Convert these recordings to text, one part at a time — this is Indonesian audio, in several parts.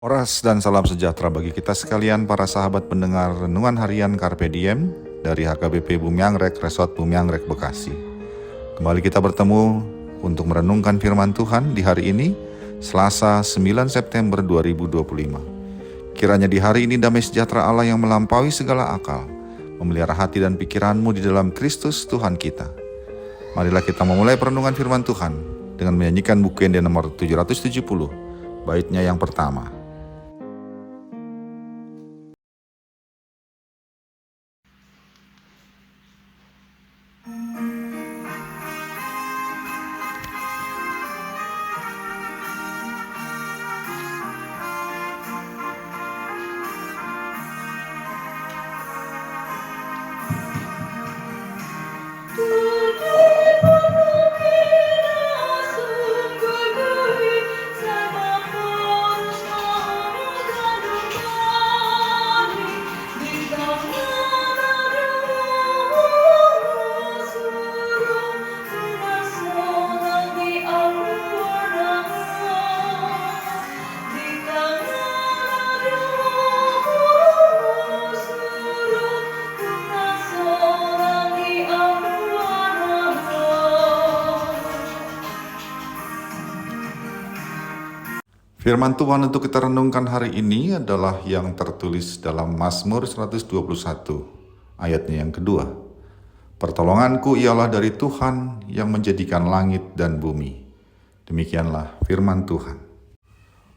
Oras dan salam sejahtera bagi kita sekalian para sahabat pendengar Renungan Harian Carpe Diem dari HKBP Bumi Anggrek, Resort Bumi Anggrek, Bekasi. Kembali kita bertemu untuk merenungkan firman Tuhan di hari ini, Selasa 9 September 2025. Kiranya di hari ini damai sejahtera Allah yang melampaui segala akal, memelihara hati dan pikiranmu di dalam Kristus Tuhan kita. Marilah kita memulai perenungan firman Tuhan dengan menyanyikan buku yang nomor 770, baitnya yang pertama. Firman Tuhan untuk kita renungkan hari ini adalah yang tertulis dalam Mazmur 121, ayatnya yang kedua. Pertolonganku ialah dari Tuhan yang menjadikan langit dan bumi. Demikianlah firman Tuhan.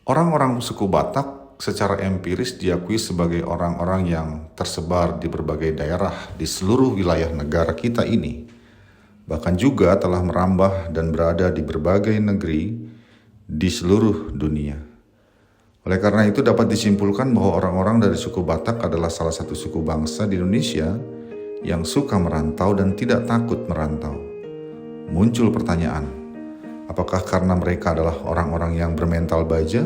Orang-orang suku Batak secara empiris diakui sebagai orang-orang yang tersebar di berbagai daerah di seluruh wilayah negara kita ini. Bahkan juga telah merambah dan berada di berbagai negeri di seluruh dunia. Oleh karena itu dapat disimpulkan bahwa orang-orang dari suku Batak adalah salah satu suku bangsa di Indonesia yang suka merantau dan tidak takut merantau. Muncul pertanyaan, apakah karena mereka adalah orang-orang yang bermental baja?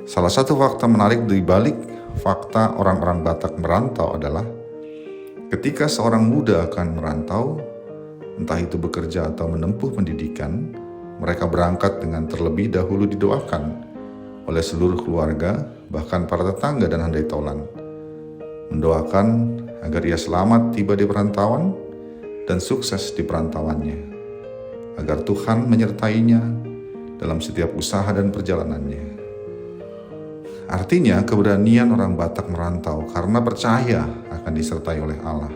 Salah satu fakta menarik di balik fakta orang-orang Batak merantau adalah ketika seorang muda akan merantau, entah itu bekerja atau menempuh pendidikan, mereka berangkat dengan terlebih dahulu didoakan oleh seluruh keluarga, bahkan para tetangga dan handai tolan. Mendoakan agar ia selamat tiba di perantauan dan sukses di perantauannya, agar Tuhan menyertainya dalam setiap usaha dan perjalanannya. Artinya keberanian orang Batak merantau karena percaya akan disertai oleh Allah.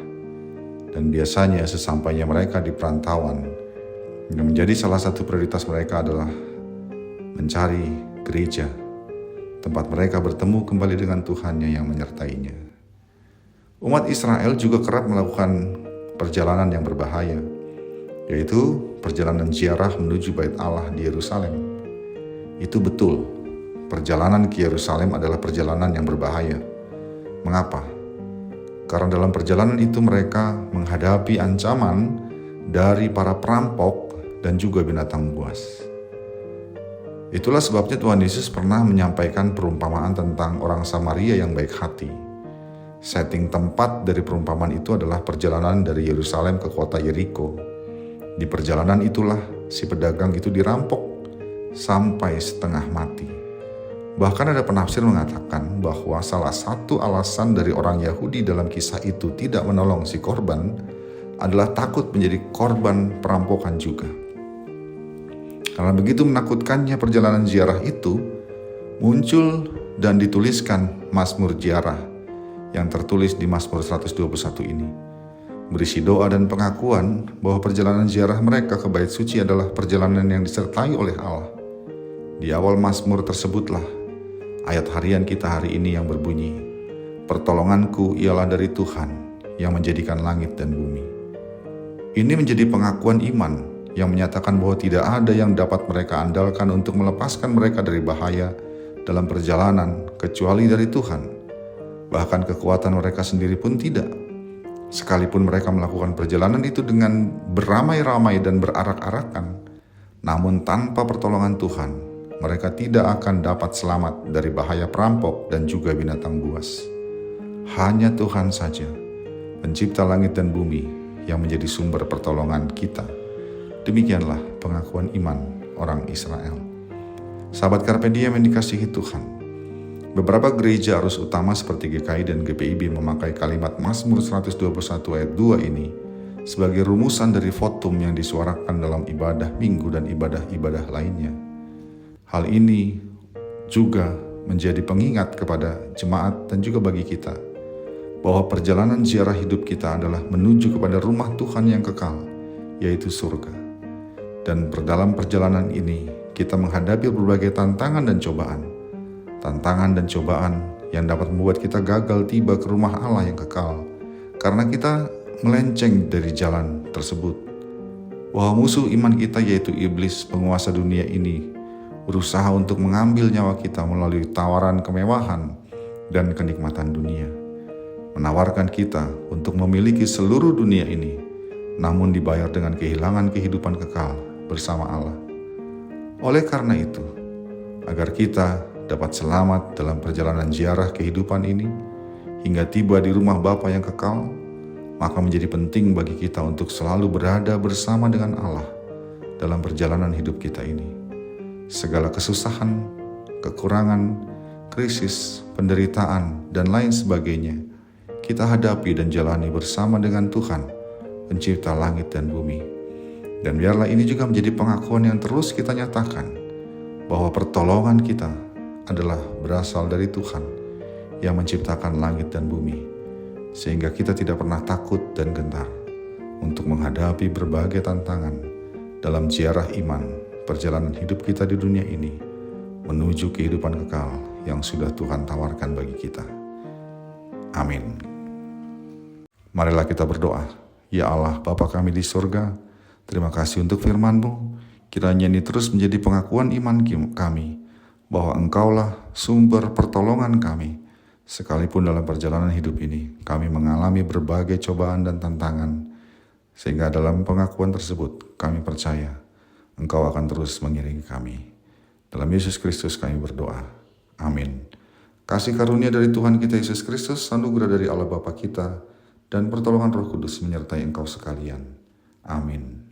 Dan biasanya sesampainya mereka di perantauan, yang menjadi salah satu prioritas mereka adalah mencari gereja, tempat mereka bertemu kembali dengan Tuhannya yang menyertainya. Umat Israel juga kerap melakukan perjalanan yang berbahaya, yaitu perjalanan ziarah menuju Bait Allah di Yerusalem. Itu betul, perjalanan ke Yerusalem adalah perjalanan yang berbahaya. Mengapa? Karena dalam perjalanan itu mereka menghadapi ancaman dari para perampok dan juga binatang buas. Itulah sebabnya Tuhan Yesus pernah menyampaikan perumpamaan tentang orang Samaria yang baik hati. Setting tempat dari perumpamaan itu adalah perjalanan dari Yerusalem ke kota Yeriko. Di perjalanan itulah si pedagang itu dirampok sampai setengah mati. Bahkan ada penafsir mengatakan bahwa salah satu alasan dari orang Yahudi dalam kisah itu tidak menolong si korban adalah takut menjadi korban perampokan juga. Karena begitu menakutkannya perjalanan ziarah itu, muncul dan dituliskan Mazmur Ziarah yang tertulis di Mazmur 121 ini. Berisi doa dan pengakuan bahwa perjalanan ziarah mereka ke Bait Suci adalah perjalanan yang disertai oleh Allah. Di awal Mazmur tersebutlah ayat harian kita hari ini yang berbunyi, pertolonganku ialah dari Tuhan yang menjadikan langit dan bumi. Ini menjadi pengakuan iman yang menyatakan bahwa tidak ada yang dapat mereka andalkan untuk melepaskan mereka dari bahaya dalam perjalanan kecuali dari Tuhan. Bahkan kekuatan mereka sendiri pun tidak. Sekalipun mereka melakukan perjalanan itu dengan beramai-ramai dan berarak-arakan, namun tanpa pertolongan Tuhan, mereka tidak akan dapat selamat dari bahaya perampok dan juga binatang buas. Hanya Tuhan saja, pencipta langit dan bumi, yang menjadi sumber pertolongan kita. Demikianlah pengakuan iman orang Israel. Sahabat Carpe Diem yang dikasihi Tuhan, beberapa gereja arus utama seperti GKI dan GPIB memakai kalimat Mazmur 121 ayat 2 ini sebagai rumusan dari votum yang disuarakan dalam ibadah minggu dan ibadah-ibadah lainnya. Hal ini juga menjadi pengingat kepada jemaat dan juga bagi kita bahwa perjalanan ziarah hidup kita adalah menuju kepada rumah Tuhan yang kekal, yaitu surga. Dan dalam perjalanan ini kita menghadapi berbagai tantangan dan cobaan. Tantangan dan cobaan yang dapat membuat kita gagal tiba ke rumah Allah yang kekal karena kita melenceng dari jalan tersebut. Bahwa musuh iman kita yaitu iblis, penguasa dunia ini, berusaha untuk mengambil nyawa kita melalui tawaran kemewahan dan kenikmatan dunia. Menawarkan kita untuk memiliki seluruh dunia ini, namun dibayar dengan kehilangan kehidupan kekal bersama Allah. Oleh karena itu, agar kita dapat selamat dalam perjalanan ziarah kehidupan ini, hingga tiba di rumah Bapa yang kekal, maka menjadi penting bagi kita untuk selalu berada bersama dengan Allah dalam perjalanan hidup kita ini. Segala kesusahan, kekurangan, krisis, penderitaan, dan lain sebagainya, kita hadapi dan jalani bersama dengan Tuhan, pencipta langit dan bumi. Dan biarlah ini juga menjadi pengakuan yang terus kita nyatakan, bahwa pertolongan kita adalah berasal dari Tuhan yang menciptakan langit dan bumi, sehingga kita tidak pernah takut dan gentar untuk menghadapi berbagai tantangan dalam ziarah iman, perjalanan hidup kita di dunia ini, menuju kehidupan kekal yang sudah Tuhan tawarkan bagi kita. Amin. Marilah kita berdoa. Ya Allah, Bapa kami di surga, terima kasih untuk firman-Mu. Kiranya ini terus menjadi pengakuan iman kami, bahwa Engkaulah sumber pertolongan kami. Sekalipun dalam perjalanan hidup ini, kami mengalami berbagai cobaan dan tantangan, sehingga dalam pengakuan tersebut kami percaya Engkau akan terus mengiringi kami. Dalam Yesus Kristus kami berdoa. Amin. Kasih karunia dari Tuhan kita Yesus Kristus, anugerah dari Allah Bapa kita, dan pertolongan Roh Kudus menyertai engkau sekalian. Amin.